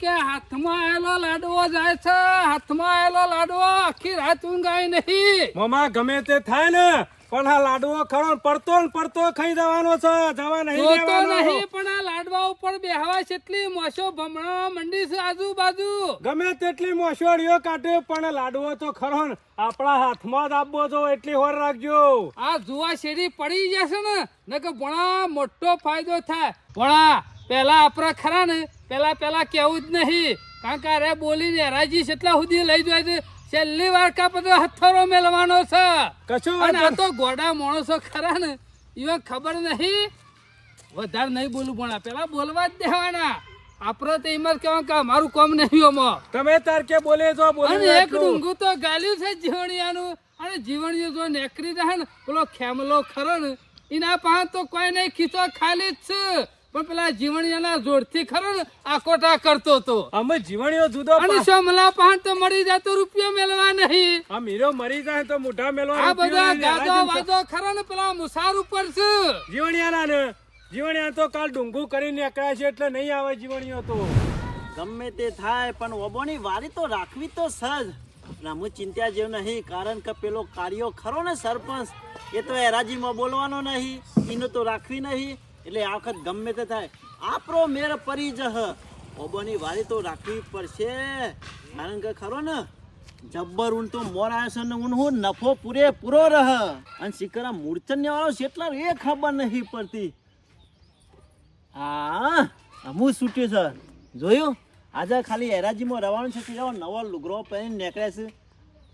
કે હાથમાં આવેલો લાડવો જાય છે, હાથમાં આવેલો લાડવો આખી રાત ઊંઘાય નહીં. મામા ગમે તે થાય ને પણ આ લાડવો ખરો પડતો ને પડતો ખાઈ જવાનો છે, જવા નહીં જોતો દેવાનો. નહીં પણ આ લાડવા ઉપર બેહવા કેટલી મોશો ભમણો મંડી છે આજુબાજુ. ગમે તેટલી મોસોડીઓ કાઢે પણ લાડવો તો ખરો ને આપણા હાથમાં જ આપવો જો એટલી હોર રાખજો. આ જુવા શેરી પડી જશે ને કે ભણા મોટો ફાયદો થાય. ભણા પેલા આપણા ખરા ને પેલા કેવું જ નહીં, કારણ કે અરે બોલીને હરાજી કેટલા સુધી લઈ જાય છે. છેલ્લી વાર કા બધો હથ્થરો મેળવાનો છે. કશું અને વાંધો આ તો ગોડા માણસો ખરા ને એને ખબર નહીં. વધારે નહીં બોલું પણ પેલા બોલવા જ દેવાના. આપણે તો એમ જ કહેવાનું કે અમારું કામ નહીં આમાં. તમે તાર કે બોલે જો અને બોલે એક એટલું. ડુંગું તો ગાલ્યું છે જીવણિયાનું. અને જીવણિયું જો નેકરી રહે ને પેલો ખેમલો ખરો ને એના પાસે તો કોઈ નહીં, ખીચો ખાલી જ છે. પણ પેલા જીવણિયાના જોડથી ખરો ને આકોટા કરતો હતો. અમે જીવણીઓ જુદો અને સોમલા પાસે તો મળી જાય તો રૂપિયો મેળવા નહીં. આ મીરો મરી જાય તો મોઢા મેલવા આ રૂપિયો બધા લઈને ગાદો હરાજી વાદો ખરો ને પેલા મુસાર ઉપર છે. જીવણિયાના ને જીવણિયા તો કાલ ડુંગું કરીને નીકળ્યા છે એટલે નહીં આવે જીવણીઓ તો. ગમે તે થાય પણ ઓબોની વારી તો રાખવી તો સજ. હું ચિંતા જેવું નહીં, કારણ કે પેલો કાર્યો ખરો ને સરપંચ એ તો એરાજીમાં બોલવાનો નહીં, એનો તો રાખવી નહીં. એટલે આ વખત ગમે તે થાય આપણો મેર પરી જહ. ઓબોની વારી તો રાખવી પડશે, કારણ કે ખરો ને જબ્બર ઊન તો મોર આવ્યો છે ને ઊન હું નફો પૂરેપૂરો રહ. અને શિકરા મૂર્છન્ય વાળો કેટલા એ ખબર નહીં પડતી. હા હું છૂટ્યું છે જોયું. આજે ખાલી એરાજીમાં રહેવાનું છે કે નવો લુગરો પહેરીને નીકળે છે.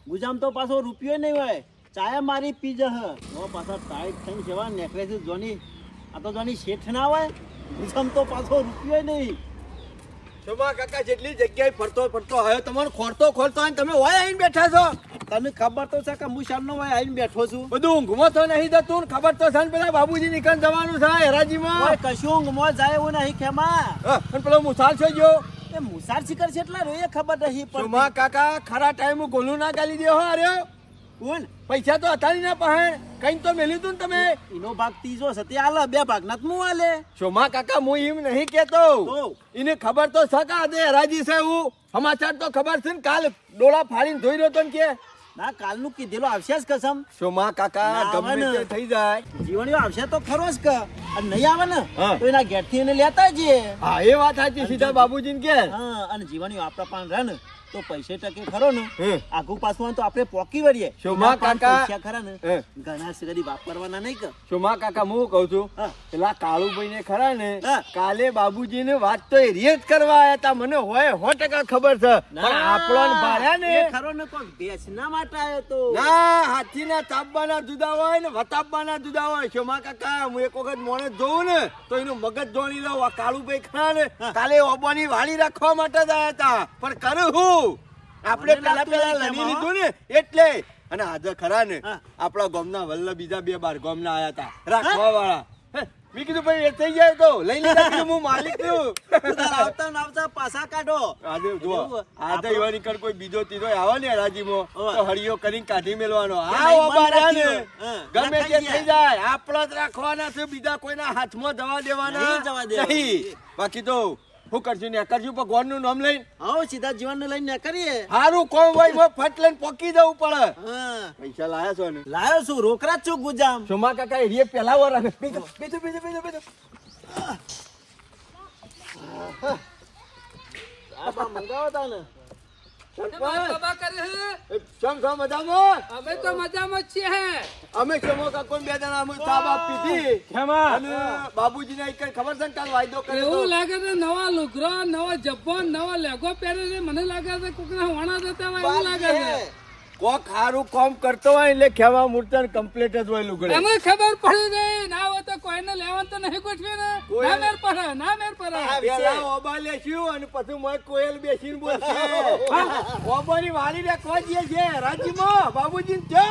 ગુજામ તો પાછો રૂપિયો નહીં હોય, ચાયા મારી પીજ હ પાછા ટાઈટ થઈને સેવા નીકળે છે જોની. આ તો જોની શેઠ ના હોય, ગુજામ તો પાછો રૂપિયો નહીં. શોભા કાકા જેટલી જગ્યાએ ફરતો આવ્યો તમારો ખોરતો હોય તમે હોય આવીને બેઠા છો. તને ખબર તો છે કે હું શામનો હોય આવીને બેઠો છું. બધું ઊંઘમાં તો નહીં જતું ને ખબર તો છે ને પેલા બાબુજી નીકળ જવાનું છે હરાજીમાં. ઓય કશું ઊંઘમાં જાય એવું નહીં ખેમા. અને પેલો મુસાલ છે ગયો એ મુસાર શિખર છે એટલા એ ખબર નહીં પડતી. શોભા કાકા ખરા ટાઈમ ગોલું ના ગાલી દે હો. અરે કોણ પૈસા તો હતા ના પાસે, કઈ તો મેલ્યું તું ને તમે. એનો ભાગ ત્રીજો છે તે આલે, બે ભાગ ના હું આલે. શોભા કાકા હું એમ નહીં કેતો, તો એને ખબર તો છે કે આજે હરાજી છે. એવું સમાચાર તો ખબર છે ને, કાલ ડોળા ફાડીને ધોઈ રહ્યો તો ને કે ના કાલનું કીધેલો આવશે જ કસમ. શોભા કાકા ના આવે ગમે ને. તે થઈ જાય. જીવણીઓ આવશે તો ખરો જ કે, અને નહીં આવે ને હા. તો એના ઘેરથી એને લેતા જઈએ. હા એ વાત સાચી, સીધા બાબુજીને કે. હા અને જીવણીઓ આપણા પાન રહે ને તો પૈસે ટકે ખરો ને હમ. આગુ પાછું તો આપણે પોકી વળીએ. શોભા એના પાન કાકા. પૈસા ખરા ને હમ. ઘણા સગડી વાપરવાના નહીં કે. શોમા કાકા હું કહું છું, હા. પેલા કાળુભાઈ ને ખરા ને હા. કાલે બાબુજી ને વાત તો એ જ કરવા આયા તા. મને હોય 100% ખબર છે, પણ આપણો ભાડ્યા ને એ ખરો ને કોઈ બેસના માટે આવ્યો તો. ના હાથીના તાપવાના જુદા હોય ને વતાપવાના જુદા હોય. શોમા કાકા હું એક વખત મોણે જોઉં ને તો એનું મગજ જોડી લઉં. આ કાળુભાઈ ખરા ને કાલે ઓબોની વાળી રાખવા માટે જ આયા તા, પણ કરું હું આપણે મને પેલા લાગતું પેલા નહીં લડી કે લીધું ને એટલે. અને આજે ખરા ને હા. આપણા ગામના વલ્લભ બીજા 2 બાર ગામના આયા તા રાખવા વાળા. મેં કીધું ભાઈ એ થઈ જાય તો લઈ લીધા. કીધું હું માલિક છું. આવતા ને આવતા પાછા કાઢો. આજે જુઓ એવું, આજે આપણો- એવા નીકળ કોઈ બીજો ત્રીજો આવે ને હરાજીમાં ઓય. તો હળીઓ કરીને કાઢી મેલવાનો. નહીં, આ મન ઓબા રહ્યા ને રાખ્યું. હા, ગમે ના તે થઈ થઈ જાય આપણા જ રાખવાના છે, બીજા કોઈના હાથમાં જવા દેવાના નહીં જવા દેવાના. નહીં. બાકી તો શું કરશું ને કરશું ભગવાનનું નામ લઈને આવો સીધા જીવનને લઈને કરીએ. સારું કોમ હોય એમાં ફટ લઈને પોકી જવું પડે. હા પૈસા લાયા છો ને લાયો છું રોકડા જ છું ગુજામ. સોમા કાકા એ પેલા વાર રાખે. બીજું આ મંગાવો તા ને. બાબા કરે છે? ચમ મજામાં. અમે તો મજામાં જ છીએ. અમે શોમા કાકો 2 જણા અમે ચા બાપ પીધી ખેમા અને બાબુજીને એક ખબર છે ને કાલ વાયદો કર્યો એવું તો. લાગે છે નવા લુગરો, નવો જબ્બો, નવો લેગો પહેરે છે. મને લાગે છે કોકના વાણા જતા હોય એવું લાગે છે. કોક સારું કામ કરતો હોય એટલે ખેવા મૂર્તન કમ્પ્લીટ જ હોય લુગડે. એમને ખબર પડી ગઈ ના હોય તો કોઈને લેવાનું તો નહીં ગોઠવે ને. કોઈ- ના મેર પડે, ના મેર પડે. પેલા ઓબા લેશું અને પછી મોય કોયલ બેસીને બોલશે. ઓબાની વાળી રાખવા દે છે રાજ્યમાં બાબુજી જો.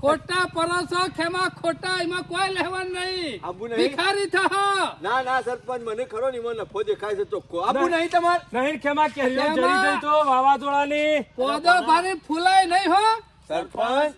ખોટા પરોસો ખેમા ખોટા, એમાં કોઈ લેવાનું નહીં. આબુ નહીં? ભિખારી થા. ના ના સરપંચ મને ખરો ને એમાં નફો દેખાય છે ચોખ્ખો. આપું નહીં તમારે નહીં ખેમા કેરીઓ ખેમા. જડી ગઈ તો વાવાઝોડાની. પોદો ભારે ફૂલાય નહીં હો. સરપંચ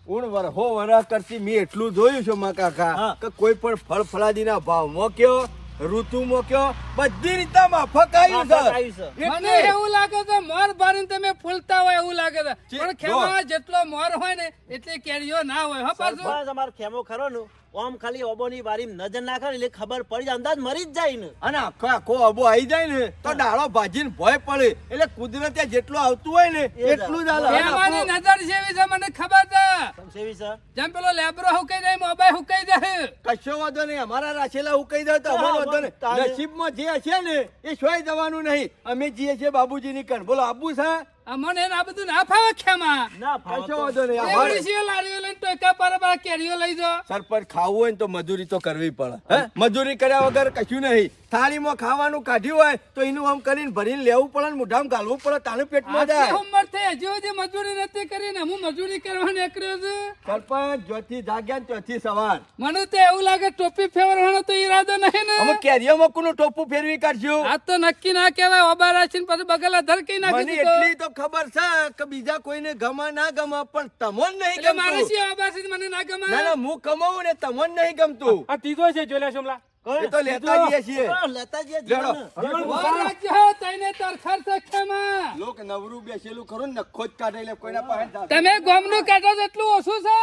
ઉણ વરહો વરહ કરતી મેં એટલું જોયું છે મા કાકા હા. કે કોઈ પણ ફળ ફળાદીના ભાવમાં કયો ઋતુ મોક્યો બધી રીતે માફક આવ્યું માફક આવ્યું છે છે. મને એટલે એવું લાગે છે મોર ભરીને તમે ફૂલતા હોય એવું લાગે છે જી, પણ ખેમા જેટલો મોર હોય ને એટલી કેરીઓ ના હોય હો પાછું સરપંચ અમારો ખેમો ખરો ને ઓમ ખાલી ઓબોની બારી નજર નાખે ને એટલે ખબર પડી જાય અંદાજ મરી જ જાય ને અને આખો આખો અબો આવી જાય ને તો ડાળો ભાજીને ભય પડે એટલે કુદરતે જેટલું આવતું હોય ને એ જ એટલું જ હાલે. અને ખેમાની આપણું નજર જેવી છે મને ખબર છે સેવી સર જેમ પેલો લેબરો હુકાઈ જાય મોબાઈલ હુકાઈ જાય કશો વાંધો નહીં અમારા રાશેલા ઉકાઈ જાય તો અમારો વાંધો નહીં તારે- નસીબમાં જે હશે ને એ સોય જવાનું નહીં અમે જઈએ છીએ બાબુજીની કણ બોલો આબુ છે અમને આ બધું ના ફાવે ખેમા ના ફાવે કશો તો- વાંધો નહીં એવડી અમારે છે લારીઓ લઈને ટોયકા પર કેરીઓ લઈ જાઓ સરપંચ ખાવું હોય ને તો મજૂરી તો કરવી પડે હે મજૂરી કર્યા વગર કશું નહીં થાળીમાં ખાવાનું કાઢ્યું હોય તો એનું આમ કરીને ભરીને લેવું પડે ને મોઢામાં ઘાલવું પડે તાનું પેટમાં આટલી જાય ઉંમર થઈ હજી સુધી મજૂરી નથી કરી ને હું મજૂરી કરવા નીકળ્યો છું સરપંચ જોથી જાગ્યા ને ત્યાંથી સવાર મને તો એવું લાગે ટોપી ફેરવાનો તો ઈરાદો નહીં ને અમે કેરીઓમાં કોનું ટોપું ફેરવી કાઢશું આ તો નક્કી ના કહેવાય ઓબા રાખીને પછી બગલા ધરકી નાખી મને દીધો એટલી તો ખબર છે કે બીજા કોઈને ગમા ના ગમા પણ તમોન નહીં એટલે મારે ગમતું શી ઓબા છે મને ના ગમે ના ના હું કમાવું ને તમોન નહીં ગમતું આ ત્રીજો છે જોલે સોમલા એ તો લેતા જઈએ છીએ લેતા જઈએ લેડો. જીવન. વાર રાખજો હો, તઈને તરખર છે ખેમા. લોક નવરું બેસેલું ખરું ને નખો જ કાઢે એટલે કોઈના પાસે જાતું. તમે ગોમનું કાઢો છો એટલું ઓછું છે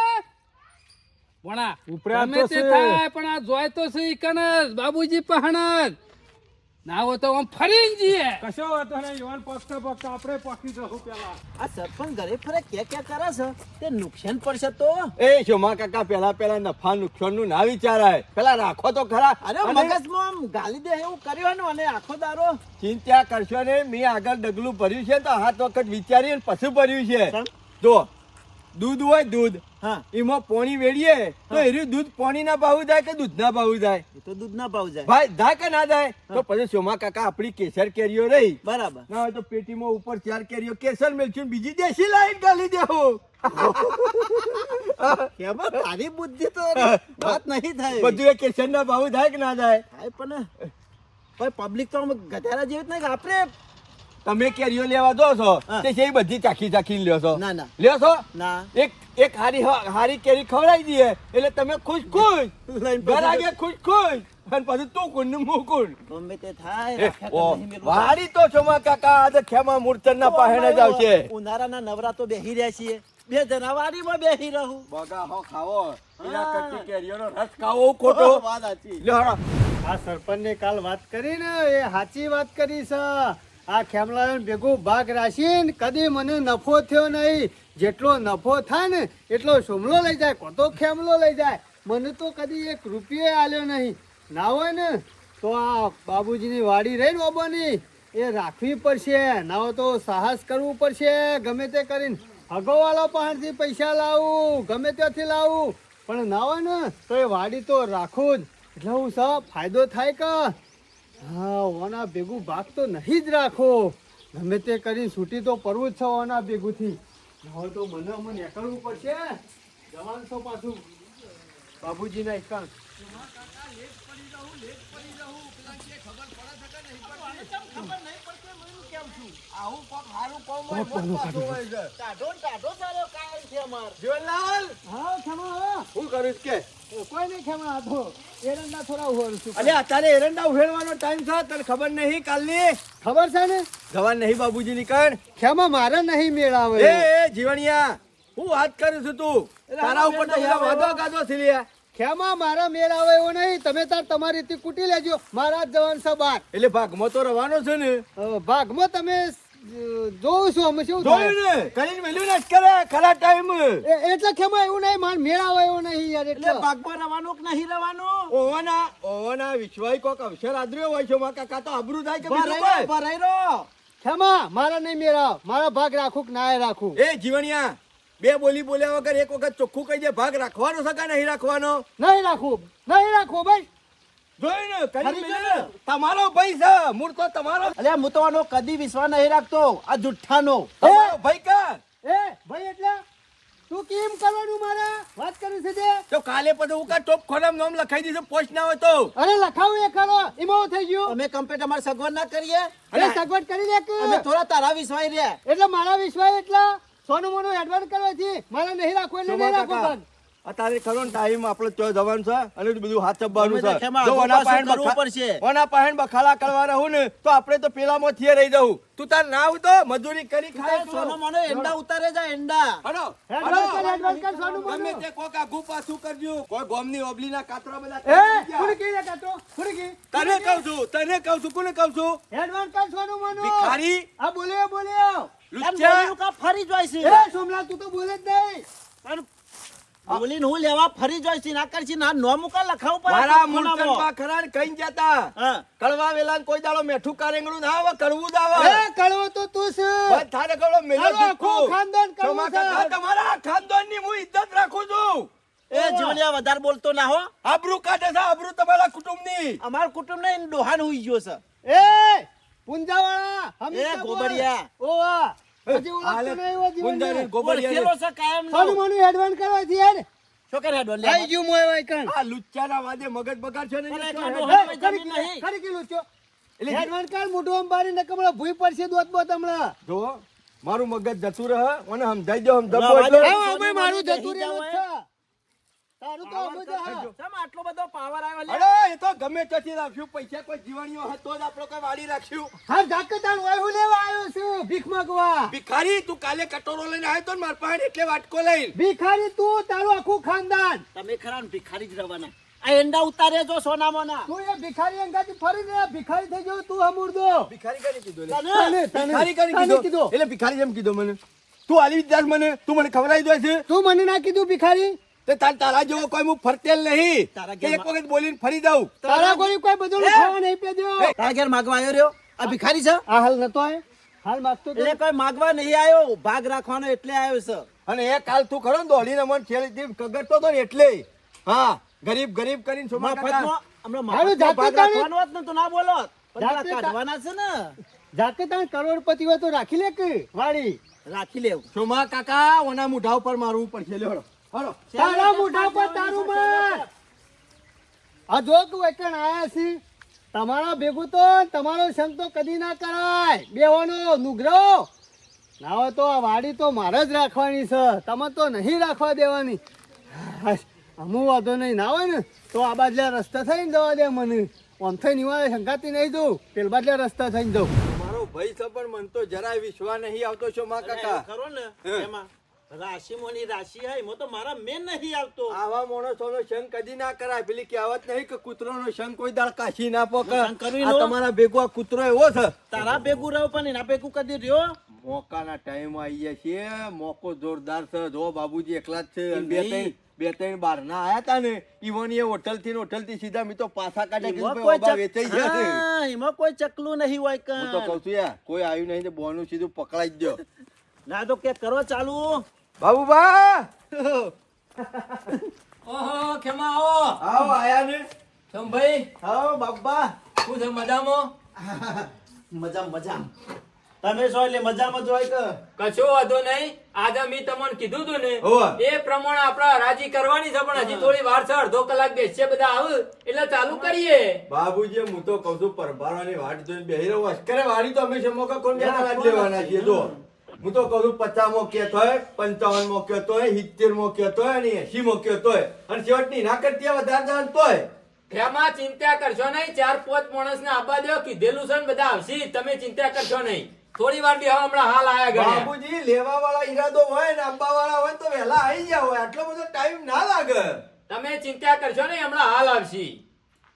ભણા ઉપરા ગમે તો તે છે. થાય પણ આ જોય તો છે ઈ કણ જ, બાબુજી પહણ જ. ના હોય તો આમ ફરીને જઈએ કશો વાંધો નહીં યુવાન પક્ષ પક્ષ આપણે પક્ષી જશું પેલા આ સરપંચ ઘરે ફરે ક્યાં કરે છે તે નુકસાન પડશે તો એ શોમા કાકા પેલા નફા નુકસાન નું ના વિચારાય પેલા રાખો તો ખરા અરે અને મગજમાં આમ ગાલી દે એવું કર્યું ને અને આખો દારો ચિંતા કરશો ને મેં આગળ ડગલું ભર્યું છે તો હાથ વખત વિચારીને પછી ભર્યું છે સર? જો દૂધ હોય દૂધ હા એમાં પાણી વેડીએ તો એનું દૂધ પાણી ના ભાવ જાય કે દૂધ ના ભાવ જાય એ તો દૂધ ના ભાવ જાય ભાઈ જાય કે ના જાય તો પછી શોમા કાકા આપણી કેસર કેરીઓ રહી બરાબર ના હોય તો પેટીમાં ઉપર 4 કેરીઓ કેસર મેલશું બીજી દેશી લાઈન ગાલી દેવો કેમ તારી બુદ્ધિ તો વાત નહીં થાય બધું એ કેસર ના ભાવ થાય કે ના જાય થાય પણ પબ્લિક તો આમ ગધેડા જેવી જ નહીં કે આપણે તમે કેરીઓ લેવા દો છો હા. તે છે બધી ચાખી લ્યો છો ના, ના. લ્યો છો ના એક હારી કેરી ખવડાવી દઈએ એટલે તમે ખુશ લઈને પછી ઘર આગે ખુશ અને પછી તું કોણ ને હું કોણ ગમે તે થાય એ, રાખ્યા ઓ, તો નહીં મેળવું. વાડી તો છોમા કાકા આજે ખેમા મૂર્તન ના પાહેણે જ આવશે ઉનાળાના નવરા તો બેહી રહ્યા છીએ બે જણા વાડીમાં બેહી રહું બગા હો ખાવો એના કરતી કેરીઓનો રસ ખાવો ખોટો વાત સાચી લ્યો હાલો. આ સરપંચને કાલ વાત કરી ને એ સાચી વાત કરી છે આ ખેમલા ભેગું ભાગ રાખીને કદી મને નફો થયો નહીં જેટલો નફો થાય ને એટલો સોમલો લઈ જાય કોતો ખેમલો લઈ જાય મને તો કદી 1 રૂપિયો આલ્યો નહીં ના હોય ને તો આ બાબુજીની વાડી રહી ને બાબાની એ રાખવી પડશે ના હોય તો સાહસ કરવું પડશે ગમે તે કરીને અગોવાળો પાસેથી પૈસા લાવું ગમે ત્યાંથી લાવું પણ ના હોય ને તો એ વાડી તો રાખું જ એટલે હું સા ફાયદો થાય કે હા ઓના ભેગું ભાગ તો નહીં જ રાખો ગમે તે કરીને છૂટી તો પડવું જ છે ઓના ભેગુંથી હવે તો મને નીકળવું પડશે જવાનું છો પાછું બાબુજીના એકાંત ટાઢો ને ટાઢો સારો કાયમ છે અમાર જીવનલાલ હા ખેમા હા શું કરું કે કોઈ નહીં ખેમા આધો એરંડા થોડા ઉભરું છું અલે અત્યારે એરંડા ઉભેરવાનો ટાઈમ છે તને ખબર નહીં કાલની ખબર છે ને જવાન નહીં બાબુજી ની કણ ખેમા મારે નહીં મેળાવે એ જીવણિયા હું વાત કરું છું તું તારા ઉપર તો યાર વાદો ગાદો છે લ્યા. ખેમા મારા મેળ આવે એવો નહીં તમે તાર તમારી રીતે કૂટી લેજો મારા જ જવાન છે બાર એટલે ભાગમાં તો રવાનો છે ને ભાગમાં તમે જોઉં છું અમે શું થાય જોયું ને કરીને મેલ્યું ને કરે ખરા ટાઈમ એટલે ખેમા એવું નહીં માર મેળ આવે એવો નહીં યાર એટલે એટલે ભાગમાં રવાનું કે નહીં રવાનું ઓવાના વિશ્વાય કોક અવસર આદર્યો હોય છે માં કાકા તો આબરૂ થાય કે બીજું ભરાઈ કોઈ? ભરાઈ રહો ખેમા મારા નહીં મેળ આવે મારા ભાગ રાખું કે ના રાખું એ જીવણિયા બે બોલી બોલ્યા વગર એક વખત ચોખ્ખું કહી દે ભાગ રાખવાનો છે કે નહીં રાખવાનો નહીં રાખું ભાઈ જોયું ને કરીને ખરી મેલ્યું છે. ને? તમારો ભાઈ છે મૂળ તો તમારો અલ્યા હું તો આનો કદી વિશ્વાસ નહીં રાખતો આ જુઠ્ઠાનો તમારો ભાઈ કા એ ભાઈ એટલે તું કેમ કરવાનું મારે વાત કરી છે તે તો કાલે પછી હું કા ટોપ ખોરામ નામ લખાઈ દીધું પોસ્ટ ના હોય તો અરે લખાવું એ ખરો એમાં થઈ ગયું અમે કમ્પ્લીટ અમારે સગવડ ના કરીએ અરે સગવડ કરી લે કે અમે થોડા તારા વિશ્વાસ રહ્યા એટલે મારા વિશ્વાસ એટલા સોનું મોનું એડવાન્સ કરવાથી મારે નહીં રાખવું એટલે નહીં રાખવું કાકા, ભાગ અત્યારે ખરો ને ટાઈમ આપણે ચો જવાનું છે અને બધું હાથ ચબવાનું ગમે તે છે ખેમા, જો આગળ ઓના પાછળ પાહેણ કરવું પડશે. ઓના પાહેણ બખાલા કરવા રહું ને તો આપણે તો પેલામાં થઈએ રહી જવું. તું તાર ના આવું તો મજૂરી કરી ખાય તું. સોનો મોનો એંડા ઉતારે જાય એંડા. હલો, હેડવાન કર, હેડવાન કર, સોનું ગમે મોનું. તે કોક આઘું પાછું કરજો. કોઈ ગોમની ઓબલીના કાતરા બધા એ કાઢી ગયા. ફુરકી રે કાતો, ફુરકી. તને કહું છું કોને કહું છું હેડવાન કર, સોનું મોનું. ભિખારી આ બોલ્યો. એમ લુચ્ચા બોલીનું કાં ફરી જાય છે એ સોમલા તું તો બોલે જ નહીં. પણ બોલીને હું લેવા ફરી જાય છે ના કરશે ના નો મુકા લખાવ પર મારા મૂર્તનમાં ખરા ને કઈ જતા હા કડવા વેલા ને કોઈ દાડો મેઠું કારેંગણું ના આવે કડવું જ આવે એ કળવો તો તું છે. બસ થાને કડવો મેલો તારું આખું ખાનદાન કડવું સોમા છે. કાકા તમારા ખાનદાનની હું ઇજ્જત રાખું છું. એ જીવલિયા વધારે બોલતો ના હો આબરૂ કાઢે છે આબરૂ તમારા કુટુંબની. અમાર કુટુંબ ને ડોહાન હુઈ ગયો છે એ પુંજાવાળા એ હમીરકા બોલ. ગોબરિયા. ઓવા હજી ઓળખતો નહીં એવો ગુંજારી જીવનને. ગોબરિયા ઓળખેલો છે કાયમ સોનું મોનું હેડવાન કરવા છે યાર. શું કરે ડોલે આઈ ગયું મોય વાય કણ. આ લુચ્ચાના વાદે મગજ બગાડ છે ને પણ એ એટલા તો ડોહા- હેડ. જમીન નહીં. ખરી ગયેલું છો. એટલે હેડવાન કર મોઢું આમ બારી ને કમળો ભૂઈ પડશે દોત બોત હમણાં. જો મારું મગજ જતું રહે મને સમજાઈ દો ના, સમજાવો વાંધો એટલે. નહીં. હા, અમે મારું સોનું જતું મોનું રહેલું જ નહીં છે. તારું તો અમુક જ હા. શેમ આટલો બધો પાવર આવ્યો લે? અરે એ તો ગમે ત્યાંથી રાખ્યું પૈસા કોઈ જીવાણીઓ હતો જ આપણે કોઈ વાળી રાખ્યું. હા જાકતાન ઓય હું લેવા આવ્યો છું ભીખ માંગવા. ભિખારી તું કાલે કટોરો લઈને આવ્યો તો ને મારા પાસે એટલે વાટકો લઈને. ભિખારી તું તારું આખું ખાનદાન. તમે ખરા ને ભિખારી જ રહેવાના આ એંડા ઉતારે જો સોનામાંના તું એ ભિખારી અંગાથી ફરીને ભિખારી થઈ ગયો તું હમુરદો. ભિખારી કરી કીધું લે. તને ભિખારી કરી તને કીધું એટલે ભિખારી જેમ કીધું મને તું આલી વિદ્યાસ મને તું મને ખવડાવી દે છે તું મને ના કીધું ભિખારી. તે તારા જેવો કોઈ હું ફરતેલ નહીં તારા કે એક ઘેરમાં- વખત બોલીને ફરી દઉં. તારા કોઈ કોઈ બધું ખાવા નહીં પેજો. તારા ઘેર માગવા આવ્યો રહ્યો આ ભિખારી છે આ હાલ નતો આય હાલ માગતો તો. એટલે કોઈ માગવા નહીં આવ્યો ભાગ રાખવાનો એટલે આવ્યો છે અને એ કાલ તું ખરો ને દોડીને મને છેલ્લી કગડતો હતો ને એટલે હા ગરીબ કરીને સોમા કાકા. મફતમાં હમણાં મારું મફતમાં જાતે ભાગ તારે- રાખવાનો હોત ને તો ના બોલો પણ જાતે પેલા કાઢવાના છે ને જાતે તાણ કરોડપતિ હોય તો રાખી લે કે વાળી. રાખી લેવું સોમા કાકા ઓના મુઢા ઉપર મારવું પડશે લ્યો હળો. તારા મોઢા પર તારું માર. આ જો તું એકણ આયા છી તમારા ભેગું તો તમારો સંગ તો કદી ના કરાય બેવાનો નુગરો ના હોય તો આ વાડી તો મારે જ રાખવાની છે તમે તો નહીં રાખવા દેવાની. અમુ વાંધો નહીં ના હોય ને તો આ બાજલા રસ્તા થઈને જવા દે મને આમ થઈ નિવાડે સંગાતી નહીં દઉં પેલ બાજલા રસ્તા થઈને દઉં. મારો ભાઈ છે પણ મને તો જરાય વિશ્વાસ નહીં આવતો સોમા કાકા. ખરો ને એમાં રાશિમોની રાશિ હે એમાં તો મારા મેન નહીં આવતો આવા માણસોનો સંગ કદી ના કરાય. પેલી કહેવત નહીં કે કૂતરોનો સંગ કોઈ દાળ કાશી ના પોકે. સંગ કરવી આ લો. તમારા ભેગો આ કૂતરો એવો છે. તારા ભેગું રહ્યો પણ એના ભેગું કદી રહ્યો મોકાના ટાઈમ આવી ગયા છીએ. મોકો જોરદાર છે. જો બાબુજી એકલા જ છે. એમ બે નહીં. ત્રણ બાર ના આયા તા ને ઈવોની એ હોટલ થી સીધા મેં તો પાછા કાઢ્યા એમાં કીધું કોઈ ભાઈ, ઓબા વેચાઈ ચક- ગયા છે. હા, એમાં કોઈ ચકલું નહીં હોય હું તો કાં. કઉ છું યાર કોઈ આવ્યું નહીં તો બોનું સીધું પકડાઈ જ દો. ના તો કે કરો ચાલુ બાબુબા ઓહો ખેમા આવો આવો આયા ને. કેમ ભાઈ હા બાબા શું છે મજામાં મજા તમે છો એટલે મજામાં જ હોય કે કશો વાંધો નહીં આજે મેં તમને કીધું તું ને હોવે. એ પ્રમાણે આપણે રાજી કરવાની છે પણ હજી થોડી વાર છે અડધો કલાક બેસશે બધા આવ એટલે ચાલુ કરીએ બાબુજી હું તો કઉ છું પરભારવાની વાટ જોઈને બેહી રહ્યો. અશ્કરે વાડી તો અમે શમોકા કોણ બેઠા જ લેવાના છીએ. જો હું તો કહું છું 50 માં કહેતો હોય 55 માં કહેતો હોય 70 માં કહેતો હોય અને 80 માં કહેતો હોય અને છેવટની ના કરતી હોય વધારે જાણતો હોય. એમાં ચિંતા કરશો નહીં 4-5 માણસને આપવા દો કીધેલું છે ને બધા આવશે તમે ચિંતા કરશો નહીં થોડી વાર બી હવે હમણાં હાલ આયા ગયા બાબુજી લેવા વાળા ઈરાદો હોય ને આંબા વાળા હોય તો વહેલા આવી ગયા હોય. આટલો બધો ટાઈમ ના લાગે. તમે ચિંતા કરશો નહીં હમણાં હાલ આવશે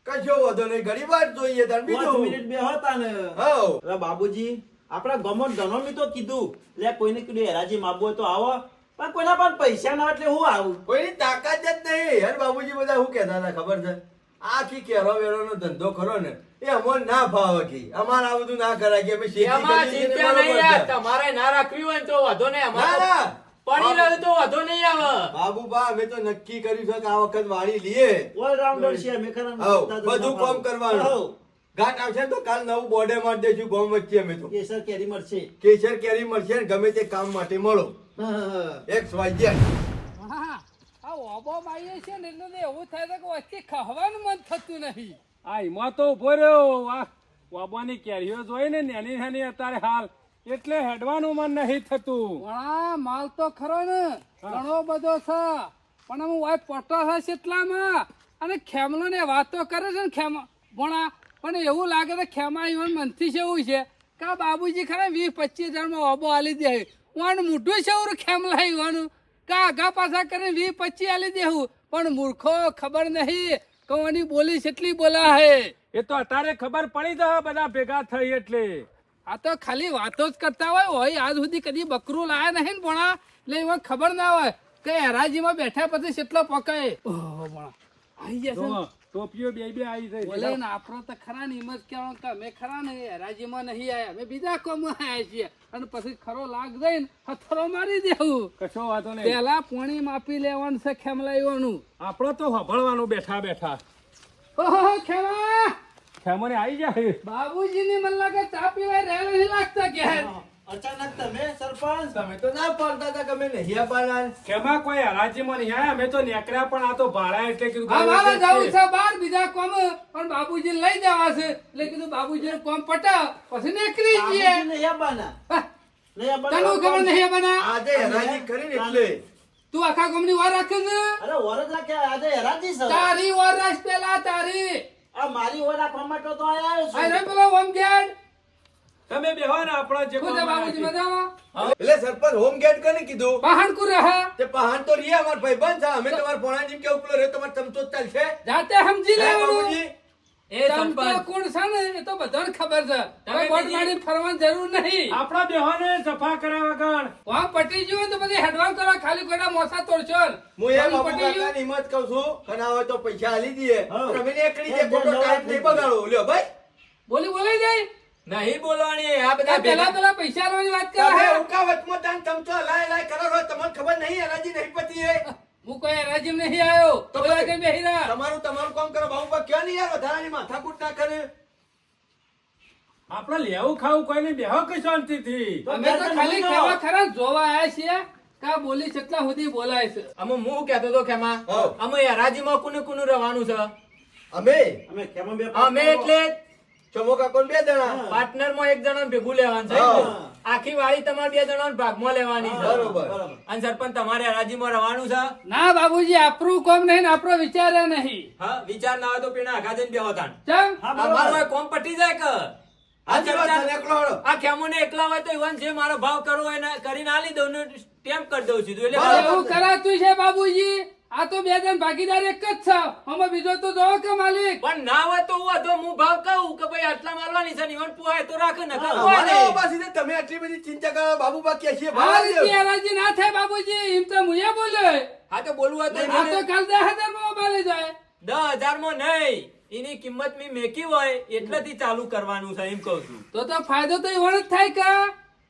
કશો વાંધો નહીં ઘણી વાર જોઈએ તાર 5 બીજું. મિનિટ બેહો તાને હઉ. અરે બાબુજી આપણા ગમો ઘણો મી તો કીધું લે કોઈને કીધું હેરાજી માગવું હોય તો આવો પણ કોઈના પાસે પૈસા ના એટલે હું આવું કોઈની તાકાત જ નહીં. યાર બાબુજી બધા શું કહેતા હતા ખબર છે આખી કેરો વેરોનો ધંધો ખરો ને એ અમોને ના ભાવે કે અમારે આ બધું ના કરાય કે અમે શેતી એમાં કરીએ છીએ ને ચિંતા નહીં બરોબર યાર છે. તમારે ના રાખવી હોય ને તો વાંધો નહીં ના, અમારે ના. પડી રહ્યું તો વાંધો નહીં આવે બાબુબા અમે તો નક્કી કર્યું છે કે આ વખત વાળી લઈએ. ઓલરાઉન્ડર છે અમે ખરા હઉ, બધું કામ કરવાનું. ઘાટ આવશે ને તો કાલ નવું બોર્ડે મારી દઈશું ગામ વચ્ચે અમે તો. કેસર કેરી મળશે કેસર કેરી મળશે ને ગમે તે કામ માટે મળો. XYZ. હા આ ઓબો માઈએ છે ને એટલે તો એવું થાય છે કે વચ્ચે ખાવાનું મન થતું નહીં. આ એમાં તો ઉભો રહ્યો વાહ વાબાની કેરીઓ જોઈ ને નાની નાની અત્યારે હાલ એટલે હેડવાનું મન નહીં થતું. પણ આ માલ તો ખરો ને ઘણો બધો છે પણ હું વાય પટો છે એટલામાં અને ખેમલો ને વાતો કરે છે ને ભણા પણ એવું લાગે છે ખેમા ઈવન મનથી છે એવું છે કે આ બાબુજી ખરા 20-25 હજારમાં ઓબો આલી દે હું મોઢું છે એવું ખેમલા ઈવાનું કે આગા પાછા કરીને 20-25 આલી દેવું પણ મૂર્ખો ખબર નહીં કવાની બોલી કેટલી બોલા હે એ તો અત્યારે ખબર પડી તો બધા ભેગા થઈ એટલે આ તો ખાલી વાતો જ કરતા હોય આજ સુધી કદી બકરું લાયા નહીં ને ભણા એટલે એમાં ખબર ના હોય કે હરાજીમાં બેઠા પછી કેટલો પકાય ઓહો ભણા આવી જશે ને. ટોપીઓ બે આવી થઈ બોલે ને આપણો તો ખરા ને એમ જ કહેવાનું કે અમે ખરા ને હરાજીમાં નહીં આયા અમે બીજા કોમમાં આયા છીએ અને પછી ખરો લાગ જાય ને હથરો મારી દેવું કશો વાતો નહીં પેલા પોણી માપી લેવાનું છે ખેમલાઈવાનું આપણો તો સાંભળવાનું બેઠા બેઠા ઓહો ખેમા ખેમોને આવી જાય બાબુજીની મને લાગે ચા પીવાય રહેલો નહીં લાગતા ઘેર અચાનક તમે સરપંચ તમે તો ના પાડતા હતા કે અમે નહીં આવવાના. ખેમા કોઈ હરાજીમાં નહીં આયા અમે તો નીકળ્યા પણ આ તો ભાડા એટલે કીધું હા મારે ગાડી જવું છે બહાર બીજા કોમ પણ બાબુજી લઈ જવા છે એટલે કીધું બાબુજી કોમ પટા પછી નીકળી જઈએ બાબુજી નહીં આવવાના. હા, નહીં આવવાના. તને ખબર નહીં બના આજે હરાજી કરીને એટલે તું આખા ગામની વાર રાખ્યો છે અરે વરદ રાખ્યા આજે હરાજી છે. તારી વાર રાખ પેલા તારી આ મારી ઓર રાખવા માટે તો આયા છું. અરે પેલો ઓમ ગેડ તમે બેહો ને આપણો જે શું છે બાબુજી મજામાં એટલે સરપંચ હોમ ગેટ કરીને કીધું પહાણ કુ રહે તે પહાણ તો રહ્યા અમાર ભાઈબંધ છે અમે તમારા પોણાજી કે ઉપલો રહે તમારે ચમચો જ ચાલશે જાતે સમજી હે લેવાનું બાબુજી? એ તમ તો સરપંચ કોણ છે ને એ તો બધાને ખબર છે તમે હવે વોટ બીજી- મારી ફરવાની જરૂર નહીં આપણા બેહોને સફા કર્યા વગર વાહ પટી ગયું હોય તો પછી હેડવાન કરો ખાલી કોઈના મોસા તોડશો ને. હું એ વાહ, બાબુ પટી ગયું. કાકાની હિંમત કહું છું ઘણા હોય તો પૈસા આલી દઈએ હા. પણ અમે નીકળી જાય એ ખોટો જે ટાઈમ નહીં બગાડો લ્યો ભાઈ બોલી જાય નહીં બોલવાની આ બધા આ પેલા ભેગા પેલા પૈસા લેવાની વાત કરે તમે છે. ઉકા વચમાં તાન ચમચો લાય લાય કરો છો તમને ખબર નહીં હરાજી નહીં પતી એ હું કોઈ હરાજી નહીં આવ્યો તો પેલા પછી કઈ બેહી રહ્યા. તમારું કામ કરો બાબુ ક્યાં નહીં યાર વધારાની માથાકૂટ ના કરે આપણે લેવું ખાવું કોઈને બેહો કે શાંતિથી અમે તો ખાલી કેવા ખરા જોવા આયા છીએ કા બોલી કેટલા સુધી બોલાય છે અમે હું કહેતો તો ખેમા હા. અમે હરાજીમાં કોને કોનું રહેવાનું છે અમે અમે ખેમા બે અમે એટલે ચમો કાકો બે જણા પાર્ટનરમાં એક જણાને ભેગું લેવાનું છે હા. આખી વાળી તમારે 2 જણાને ભાગમાં લેવાની છે બરોબર અને સરપંચ તમારે હરાજીમાં રહેવાનું છે ના બાબુજી આપણું કોમ નહીં ને આપણો વિચાર ય નહીં હા વિચાર ના હોય તો પેલા આગા જઈને બેહો તાણ ચમ હા, બરોબર. અમારો હોય કોમ પટી જાય કે હાચી વાત છે, નેકળો હળો. આ ખેમોને એકલા હોય તો ઈવન જે મારો ભાવ કરવો હોય એને કરીને આલી દઉં ને સ્ટેમ્પ કરી દઉં સીધું એટલે બરાબર. એવું કરાતું છે બાબુજી આ તો બે જણ ભાગીદાર એક જ છે આમાં બીજો તો જો કે માલિક પણ ના હોય તો હું ભાવ કહું કે ભાઈ આટલા માલવાની છે ને ઈવન પોહાય તો રાખે ને હા, કોઈ અમારે નહીં. પાછી તો તમે આટલી બધી ચિંતા કરો બાબુ બાકી છીએ આ રીતે હરાજી ના થાય બાબુજી એમ તો મુએ બોલ્યો હા તો બોલવું હોય તો આ તો કાલ 10,000 માં મોબાઈલ જાય 10,000 માં નહીં એની કિંમત મેં મેકી હોય એટલેથી ચાલુ કરવાનું છે એમ કહું છું તો ફાયદો તો એવો જ થાય કા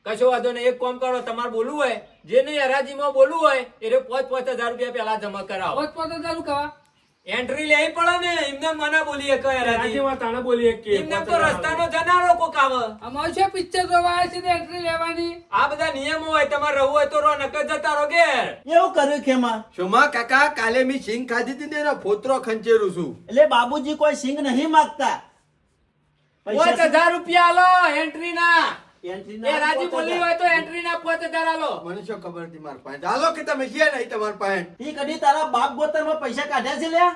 કશો વાંધો નહીં એક કામ કરો તમારે બોલવું હોય જે નહીં હરાજીમાં બોલવું હોય એ 5,000 રૂપિયા પહેલા જમા કરાવો 5,000 કવા એન્ટ્રી લેવી પડે ને એમને મને બોલીએ કઈ હરાજી હરાજીમાં તાણે બોલીએ કે એમને તો રસ્તાનો જનારો કોક આવે અમારું છે પિક્ચર જોવા આવે છે એન્ટ્રી લેવાની આ બધા નિયમો હોય તમારે રહેવું હોય તો રહો નકર જતા રહો ઘેર એવું કર્યું ખેમા શોમા કાકા કાલે મેં સિંગ ખાધી હતી ને એનો ફોતરો ખંચેરું છું એટલે બાબુજી કોઈ સિંગ નહીં માંગતા 5,000 રૂપિયા આલો એન્ટ્રી ના એન્ટ્રી ના એ રાજી બોલી હોય તો એન્ટ્રી ના 5,000 આલો મને શું ખબર હતી મારા પાસે ચાલો કે તમે છીએ નહીં તમારા પાસે ઈ કદી તારા બાપ ગોતરમાં પૈસા કાઢ્યા છે લ્યા